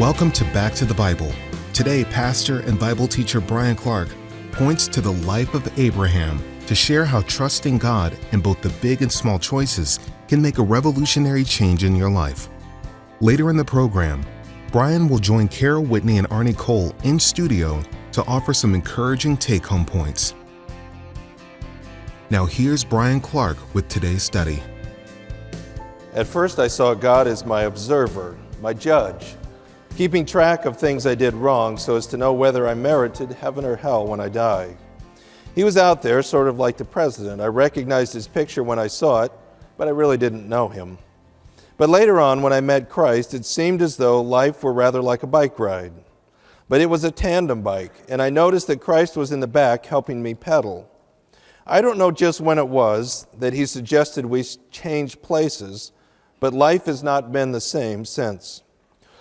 Welcome to Back to the Bible. Today, pastor and Bible teacher Bryan Clark points to the life of Abraham to share how trusting God in both the big and small choices can make a revolutionary change in your life. Later in the program, Bryan will join Carol Whitney and Arnie Cole in studio to offer some encouraging take-home points. Now here's Bryan Clark with today's study. At first I saw God as my observer, my judge, keeping track of things I did wrong so as to know whether I merited heaven or hell when I die. He was out there, sort of like the president. I recognized his picture when I saw it, but I really didn't know him. But later on, when I met Christ, it seemed as though life were rather like a bike ride. But it was a tandem bike, and I noticed that Christ was in the back helping me pedal. I don't know just when it was that he suggested we change places, but life has not been the same since.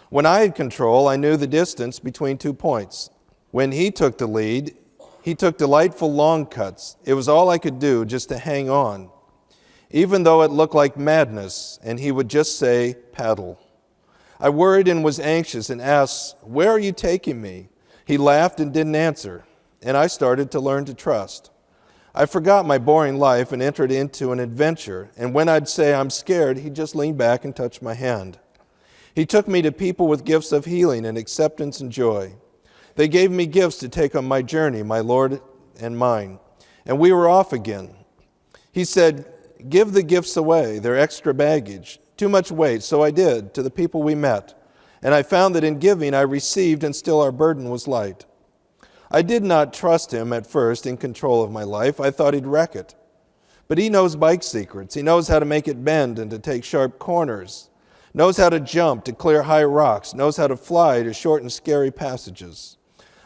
When I had control, I knew the distance between 2 points. When he took the lead, he took delightful long cuts. It was all I could do just to hang on, even though it looked like madness, and he would just say, "Paddle." I worried and was anxious and asked, "Where are you taking me?" He laughed and didn't answer, and I started to learn to trust. I forgot my boring life and entered into an adventure, and when I'd say I'm scared, he'd just lean back and touch my hand. He took me to people with gifts of healing and acceptance and joy. They gave me gifts to take on my journey, my Lord and mine, and we were off again. He said, "Give the gifts away, they're extra baggage, too much weight," so I did, to the people we met, and I found that in giving I received, and still our burden was light. I did not trust him at first in control of my life. I thought he'd wreck it. But he knows bike secrets. He knows how to make it bend and to take sharp corners, knows how to jump to clear high rocks, knows how to fly to shorten scary passages.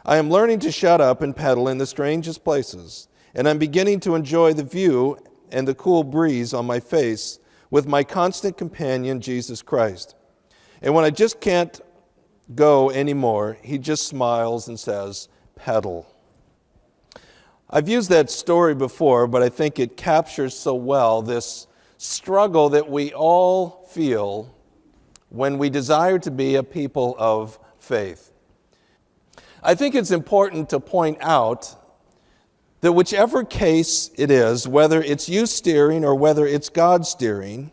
I am learning to shut up and pedal in the strangest places, and I'm beginning to enjoy the view and the cool breeze on my face with my constant companion, Jesus Christ. And when I just can't go anymore, he just smiles and says, "Pedal." I've used that story before, but I think it captures so well this struggle that we all feel when we desire to be a people of faith. I think it's important to point out that whichever case it is, whether it's you steering or whether it's God steering,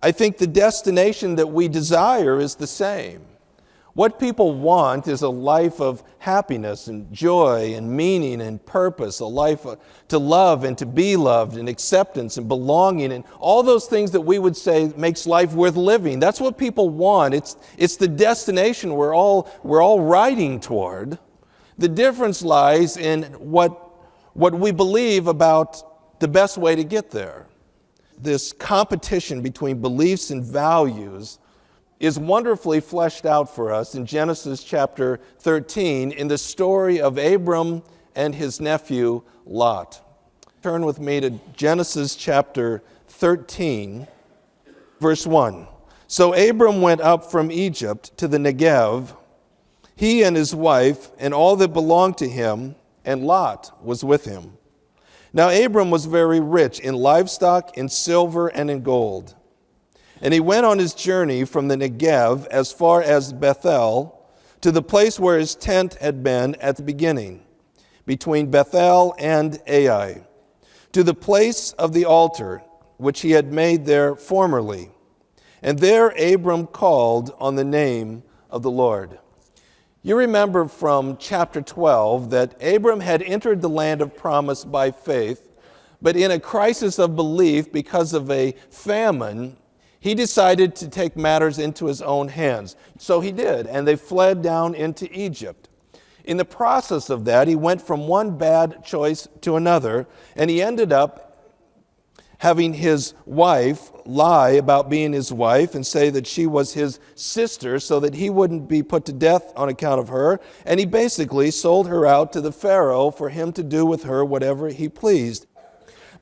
I think the destination that we desire is the same. What people want is a life of happiness and joy and meaning and purpose, a life to love and to be loved and acceptance and belonging and all those things that we would say makes life worth living. That's what people want. It's the destination we're all riding toward. The difference lies in what we believe about the best way to get there. This competition between beliefs and values is wonderfully fleshed out for us in Genesis chapter 13 in the story of Abram and his nephew Lot. Turn with me to Genesis chapter 13, verse 1. So Abram went up from Egypt to the Negev, he and his wife and all that belonged to him, and Lot was with him. Now Abram was very rich in livestock, in silver, and in gold. And he went on his journey from the Negev as far as Bethel, to the place where his tent had been at the beginning, between Bethel and Ai, to the place of the altar which he had made there formerly. And there Abram called on the name of the Lord. You remember from chapter 12 that Abram had entered the land of promise by faith, but in a crisis of belief because of a famine, he decided to take matters into his own hands. So he did, and they fled down into Egypt. In the process of that, he went from one bad choice to another, and he ended up having his wife lie about being his wife and say that she was his sister so that he wouldn't be put to death on account of her. And he basically sold her out to the Pharaoh for him to do with her whatever he pleased.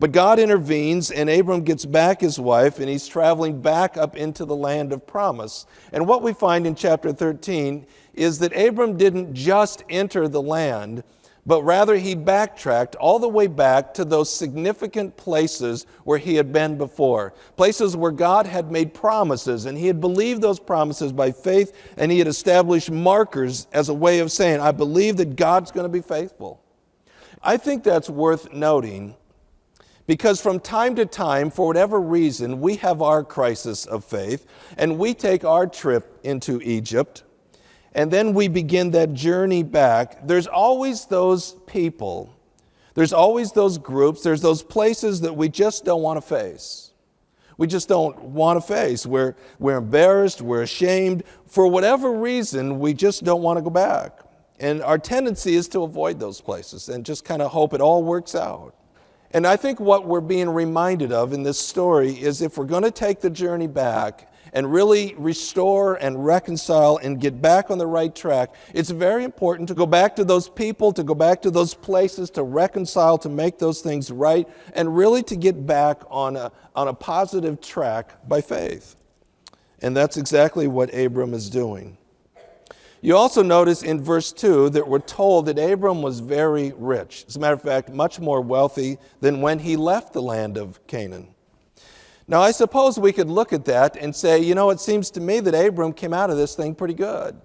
But God intervenes, and Abram gets back his wife, and he's traveling back up into the land of promise. And what we find in chapter 13 is that Abram didn't just enter the land, but rather he backtracked all the way back to those significant places where he had been before, places where God had made promises, and he had believed those promises by faith, and he had established markers as a way of saying, I believe that God's going to be faithful. I think that's worth noting, because from time to time, for whatever reason, we have our crisis of faith, and we take our trip into Egypt, and then we begin that journey back. There's always those people, there's always those groups, there's those places that we just don't want to face. We just don't want to face. We're embarrassed, we're ashamed. For whatever reason, we just don't want to go back. And our tendency is to avoid those places and just kind of hope it all works out. And I think what we're being reminded of in this story is if we're going to take the journey back and really restore and reconcile and get back on the right track, it's very important to go back to those people, to go back to those places, to reconcile, to make those things right, and really to get back on a positive track by faith. And that's exactly what Abram is doing. You also notice in verse 2 that we're told that Abram was very rich. As a matter of fact, much more wealthy than when he left the land of Canaan. Now, I suppose we could look at that and say, it seems to me that Abram came out of this thing pretty good.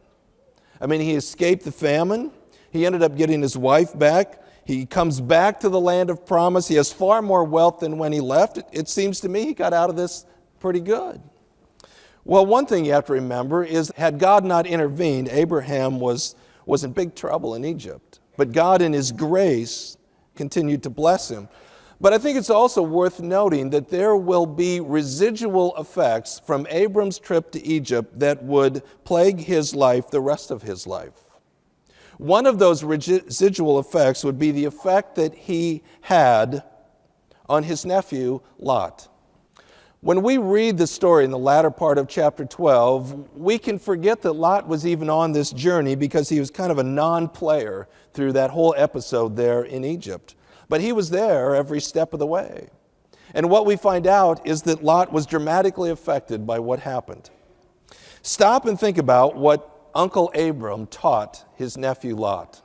I mean, he escaped the famine. He ended up getting his wife back. He comes back to the land of promise. He has far more wealth than when he left. It seems to me he got out of this pretty good. Well, one thing you have to remember is had God not intervened, Abraham was in big trouble in Egypt. But God in his grace continued to bless him. But I think it's also worth noting that there will be residual effects from Abram's trip to Egypt that would plague his life the rest of his life. One of those residual effects would be the effect that he had on his nephew, Lot. When we read the story in the latter part of chapter 12, we can forget that Lot was even on this journey because he was kind of a non-player through that whole episode there in Egypt. But he was there every step of the way. And what we find out is that Lot was dramatically affected by what happened. Stop and think about what Uncle Abram taught his nephew Lot.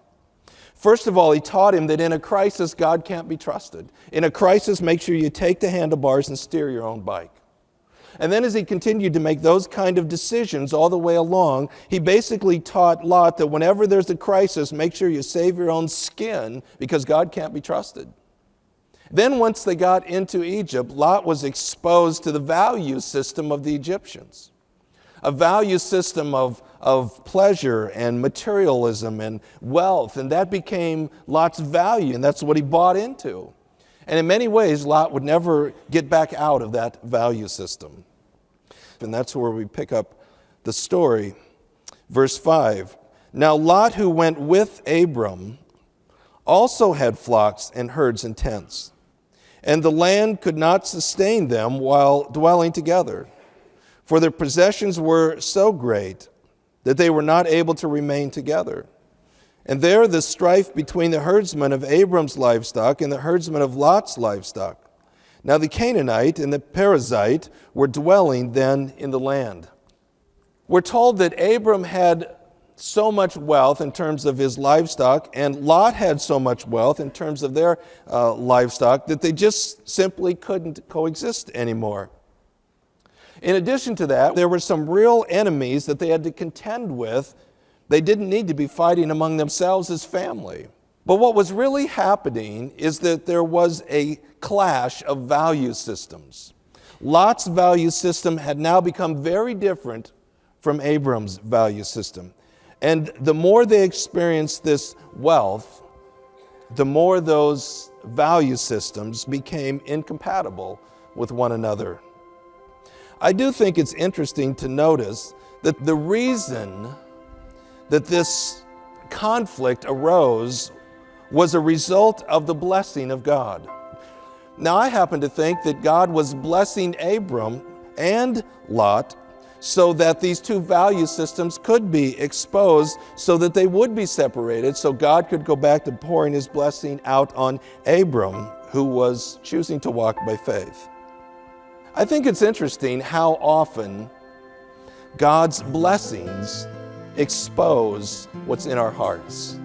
First of all, he taught him that in a crisis, God can't be trusted. In a crisis, make sure you take the handlebars and steer your own bike. And then as he continued to make those kind of decisions all the way along, he basically taught Lot that whenever there's a crisis, make sure you save your own skin because God can't be trusted. Then once they got into Egypt, Lot was exposed to the value system of the Egyptians. A value system of pleasure and materialism and wealth, and that became Lot's value, and that's what he bought into. And in many ways, Lot would never get back out of that value system. And that's where we pick up the story. Verse 5, Now Lot, who went with Abram, also had flocks and herds and tents, and the land could not sustain them while dwelling together. For their possessions were so great that they were not able to remain together. And there the strife between the herdsmen of Abram's livestock and the herdsmen of Lot's livestock. Now the Canaanite and the Perizzite were dwelling then in the land. We're told that Abram had so much wealth in terms of his livestock, and Lot had so much wealth in terms of their livestock, that they just simply couldn't coexist anymore. In addition to that, there were some real enemies that they had to contend with. They didn't need to be fighting among themselves as family. But what was really happening is that there was a clash of value systems. Lot's value system had now become very different from Abram's value system. And the more they experienced this wealth, the more those value systems became incompatible with one another. I do think it's interesting to notice that the reason that this conflict arose was a result of the blessing of God. Now, I happen to think that God was blessing Abram and Lot so that these two value systems could be exposed, so that they would be separated, so God could go back to pouring his blessing out on Abram, who was choosing to walk by faith. I think it's interesting how often God's blessings expose what's in our hearts.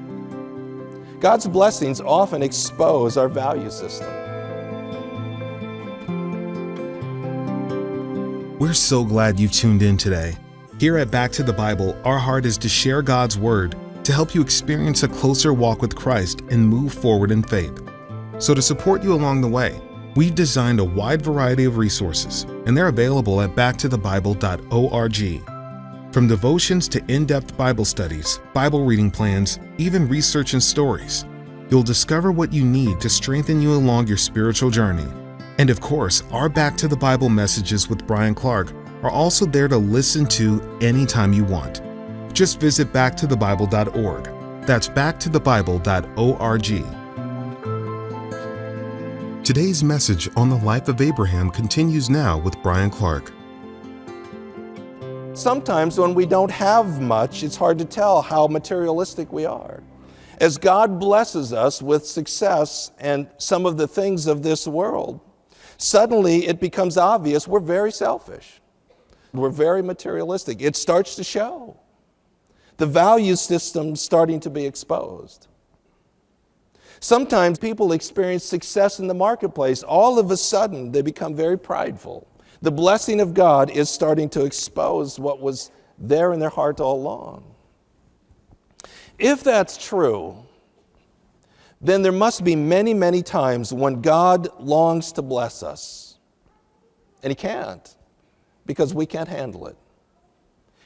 God's blessings often expose our value system. We're so glad you've tuned in today. Here at Back to the Bible, our heart is to share God's Word to help you experience a closer walk with Christ and move forward in faith. So to support you along the way, we've designed a wide variety of resources, and they're available at backtothebible.org. From devotions to in-depth Bible studies, Bible reading plans, even research and stories, you'll discover what you need to strengthen you along your spiritual journey. And of course, our Back to the Bible messages with Bryan Clark are also there to listen to anytime you want. Just visit backtothebible.org. That's backtothebible.org. Today's message on the life of Abraham continues now with Bryan Clark. Sometimes when we don't have much, it's hard to tell how materialistic we are. As God blesses us with success and some of the things of this world, suddenly it becomes obvious we're very selfish. We're very materialistic. It starts to show. The value system's starting to be exposed. Sometimes people experience success in the marketplace. All of a sudden, they become very prideful. The blessing of God is starting to expose what was there in their heart all along. If that's true, then there must be many, many times when God longs to bless us. And He can't, because we can't handle it.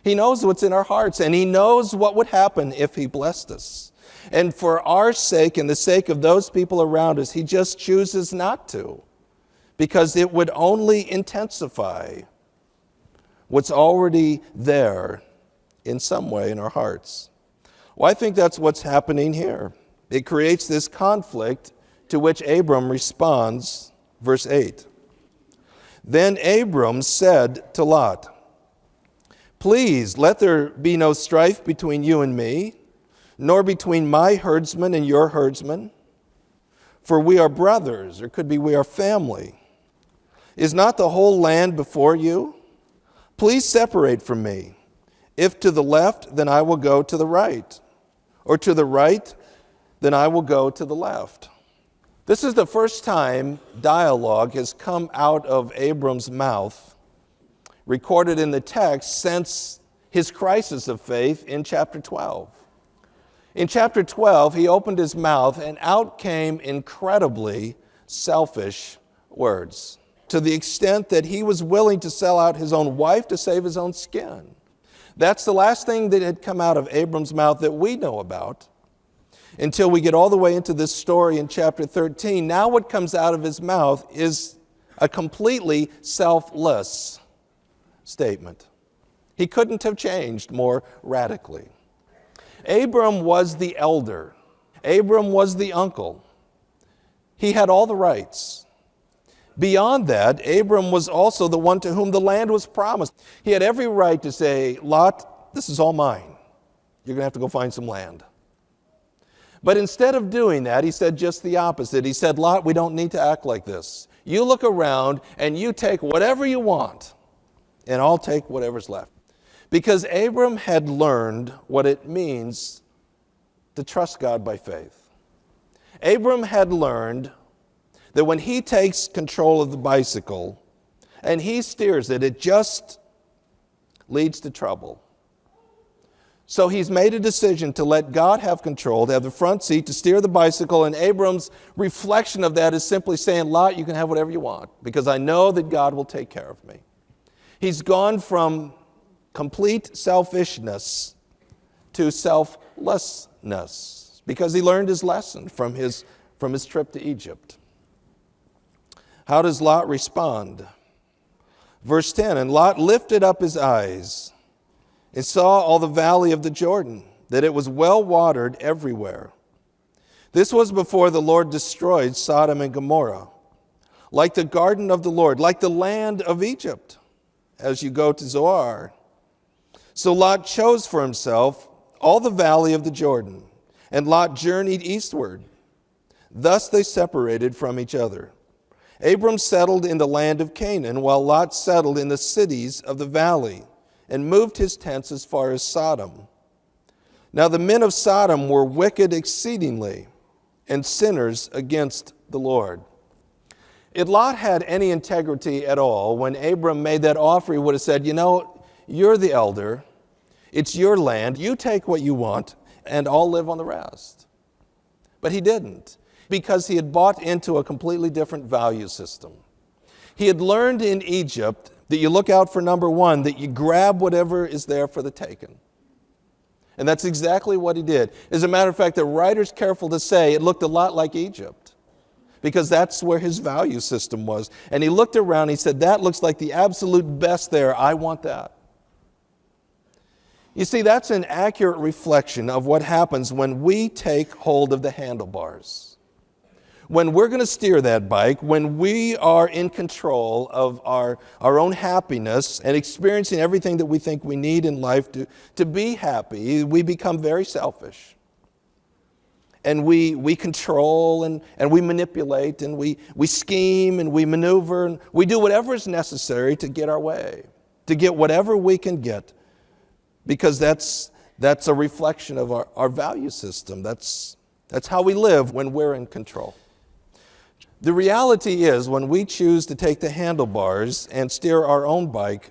He knows what's in our hearts, and He knows what would happen if He blessed us. And for our sake and the sake of those people around us, He just chooses not to, because it would only intensify what's already there in some way in our hearts. Well, I think that's what's happening here. It creates this conflict to which Abram responds, verse 8. Then Abram said to Lot, "Please let there be no strife between you and me, nor between my herdsmen and your herdsmen, for we are brothers," or could be we are family. "Is not the whole land before you? Please separate from me. If to the left, then I will go to the right, or to the right, then I will go to the left." This is the first time dialogue has come out of Abram's mouth, recorded in the text, since his crisis of faith in chapter 12. In chapter 12, he opened his mouth and out came incredibly selfish words, to the extent that he was willing to sell out his own wife to save his own skin. That's the last thing that had come out of Abram's mouth that we know about until we get all the way into this story in chapter 13. Now what comes out of his mouth is a completely selfless statement. He couldn't have changed more radically. Abram was the elder. Abram was the uncle. He had all the rights. Beyond that, Abram was also the one to whom the land was promised. He had every right to say, "Lot, this is all mine. You're going to have to go find some land." But instead of doing that, he said just the opposite. He said, "Lot, we don't need to act like this. You look around and you take whatever you want, and I'll take whatever's left." Because Abram had learned what it means to trust God by faith. Abram had learned that when he takes control of the bicycle and he steers it, it just leads to trouble. So he's made a decision to let God have control, to have the front seat, to steer the bicycle, and Abram's reflection of that is simply saying, "Lot, you can have whatever you want, because I know that God will take care of me." He's gone from complete selfishness to selflessness, because he learned his lesson from his trip to Egypt. How does Lot respond? Verse 10, "And Lot lifted up his eyes and saw all the valley of the Jordan, that it was well watered everywhere. This was before the Lord destroyed Sodom and Gomorrah, like the garden of the Lord, like the land of Egypt, as you go to Zoar. So Lot chose for himself all the valley of the Jordan, and Lot journeyed eastward. Thus they separated from each other. Abram settled in the land of Canaan, while Lot settled in the cities of the valley, and moved his tents as far as Sodom. Now the men of Sodom were wicked exceedingly, and sinners against the Lord. If Lot had any integrity at all, when Abram made that offer, he would have said, you're the elder, it's your land, you take what you want, and I'll live on the rest. But he didn't, because he had bought into a completely different value system. He had learned in Egypt that you look out for number one, that you grab whatever is there for the taking. And that's exactly what he did. As a matter of fact, the writer's careful to say it looked a lot like Egypt, because that's where his value system was. And he looked around and he said, that looks like the absolute best there. I want that. You see, that's an accurate reflection of what happens when we take hold of the handlebars. When we're going to steer that bike, when we are in control of our own happiness and experiencing everything that we think we need in life to be happy, we become very selfish. And we control and we manipulate and we scheme and we maneuver and we do whatever is necessary to get our way, to get whatever we can get, because that's a reflection of our value system. That's how we live when we're in control. The reality is, when we choose to take the handlebars and steer our own bike,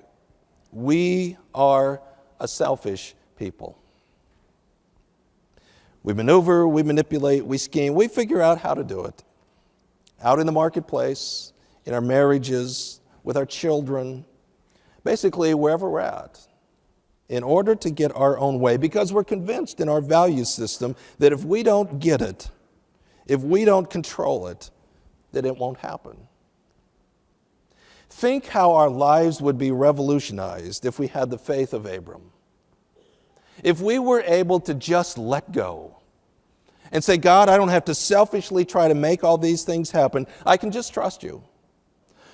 we are a selfish people. We maneuver, we manipulate, we scheme, we figure out how to do it. Out in the marketplace, in our marriages, with our children, basically wherever we're at, in order to get our own way, because we're convinced in our value system that if we don't get it, if we don't control it, that it won't happen. Think how our lives would be revolutionized if we had the faith of Abram. If we were able to just let go and say, God, I don't have to selfishly try to make all these things happen. I can just trust you.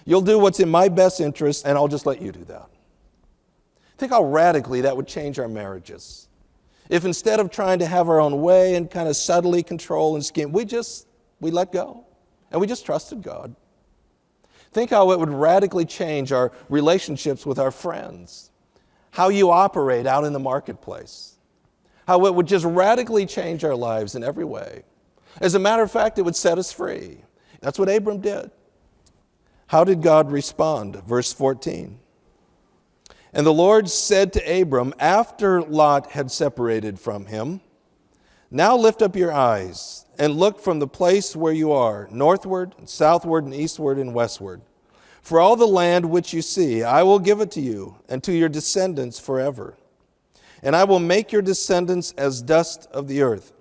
You'll do what's in my best interest, and I'll just let you do that. Think how radically that would change our marriages. If instead of trying to have our own way and kind of subtly control and scheme, we let go. And we just trusted God. Think how it would radically change our relationships with our friends, how you operate out in the marketplace, how it would just radically change our lives in every way. As a matter of fact, it would set us free. That's what Abram did. How did God respond? Verse 14. And the Lord said to Abram, after Lot had separated from him, now lift up your eyes and look from the place where you are, northward, and southward, and eastward, and westward. For all the land which you see, I will give it to you and to your descendants forever. And I will make your descendants as dust of the earth,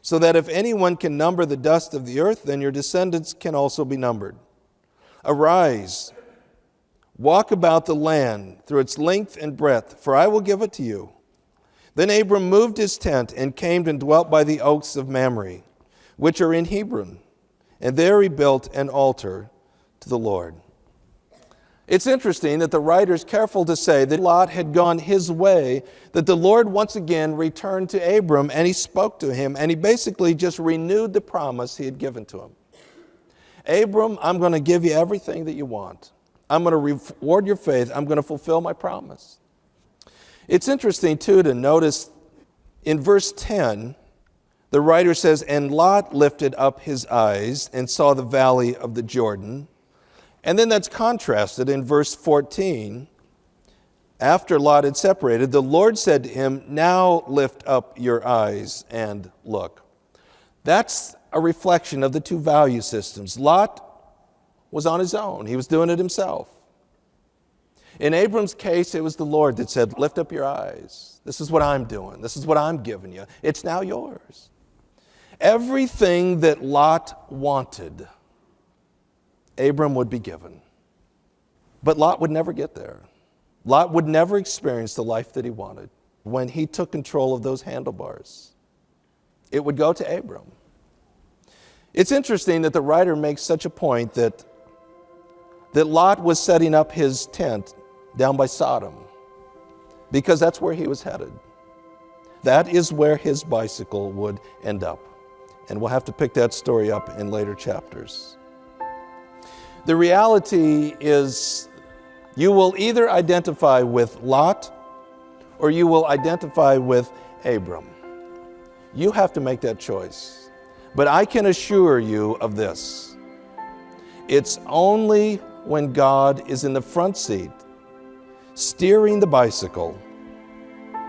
so that if anyone can number the dust of the earth, then your descendants can also be numbered. Arise, walk about the land through its length and breadth, for I will give it to you. Then Abram moved his tent and came and dwelt by the oaks of Mamre, which are in Hebron, and there he built an altar to the Lord. It's interesting that the writer is careful to say that Lot had gone his way, that the Lord once again returned to Abram and he spoke to him, and he basically just renewed the promise he had given to him. Abram, I'm going to give you everything that you want. I'm going to reward your faith. I'm going to fulfill my promise. It's interesting, too, to notice in verse 10, the writer says, and Lot lifted up his eyes and saw the valley of the Jordan. And then that's contrasted in verse 14. After Lot had separated, the Lord said to him, now lift up your eyes and look. That's a reflection of the two value systems. Lot was on his own. He was doing it himself. In Abram's case, it was the Lord that said, lift up your eyes. This is what I'm doing. This is what I'm giving you. It's now yours. Everything that Lot wanted, Abram would be given. But Lot would never get there. Lot would never experience the life that he wanted when he took control of those handlebars. It would go to Abram. It's interesting that the writer makes such a point that Lot was setting up his tent down by Sodom, because that's where he was headed. That is where his bicycle would end up. And we'll have to pick that story up in later chapters. The reality is, you will either identify with Lot or you will identify with Abram. You have to make that choice. But I can assure you of this. It's only when God is in the front seat, steering the bicycle,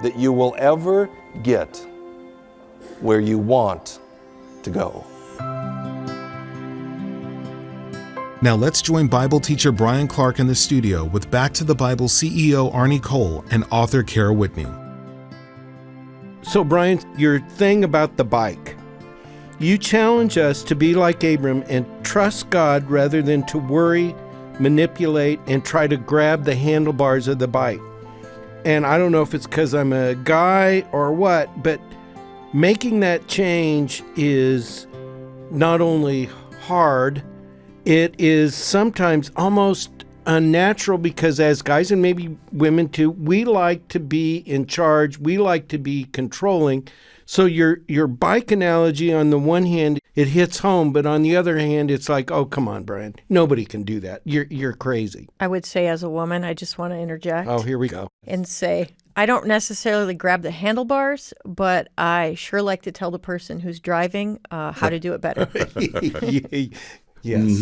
that you will ever get where you want to go. Now let's join Bible teacher Bryan Clark in the studio with Back to the Bible CEO Arnie Cole and author Kara Whitney. So Bryan, your thing about the bike, you challenge us to be like Abram and trust God rather than to worry, manipulate, and try to grab the handlebars of the bike. And I don't know if it's because I'm a guy or what, but making that change is not only hard, it is sometimes almost unnatural, because as guys, and maybe women too, we like to be in charge. We like to be controlling. So your bike analogy, on the one hand, it hits home, but on the other hand, it's like, oh, come on, Bryan. Nobody can do that. You're crazy. I would say, as a woman, I just want to interject. Oh, here we go. And say, I don't necessarily grab the handlebars, but I sure like to tell the person who's driving how to do it better. Yes,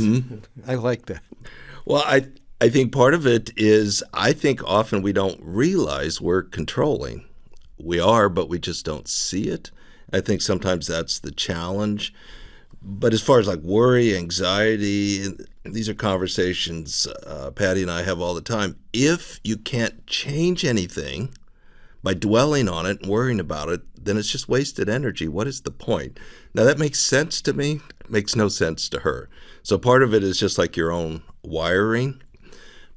I like that. Well, I think part of it is, I think often we don't realize we're controlling. We are, but we just don't see it. I think sometimes that's the challenge. But as far as like worry, anxiety, these are conversations Patty and I have all the time. If you can't change anything by dwelling on it and worrying about it, then it's just wasted energy. What is the point? Now, that makes sense to me. It makes no sense to her. So part of it is just like your own wiring.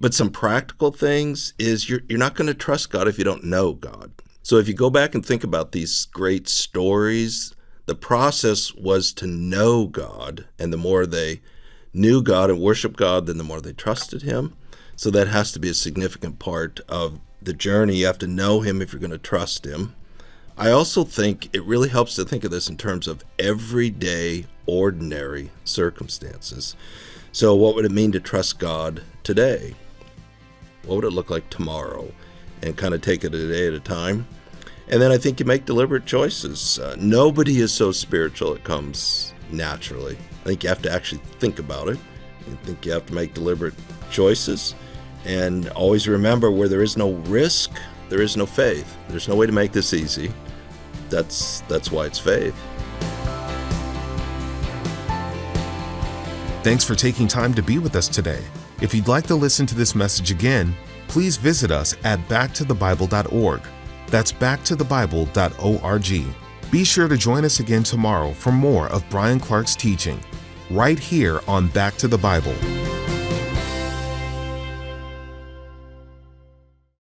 But some practical things is you're not going to trust God if you don't know God. So if you go back and think about these great stories, the process was to know God. And the more they knew God and worshiped God, then the more they trusted him. So that has to be a significant part of the journey. You have to know him if you're going to trust him. I also think it really helps to think of this in terms of everyday, ordinary circumstances. So what would it mean to trust God today? What would it look like tomorrow? And kind of take it a day at a time. And then I think you make deliberate choices. Nobody is so spiritual it comes naturally. I think you have to actually think about it. I think you have to make deliberate choices. And always remember, where there is no risk, there is no faith. There's no way to make this easy. That's why it's faith. Thanks for taking time to be with us today. If you'd like to listen to this message again, please visit us at backtothebible.org. That's backtothebible.org. Be sure to join us again tomorrow for more of Bryan Clark's teaching, right here on Back to the Bible.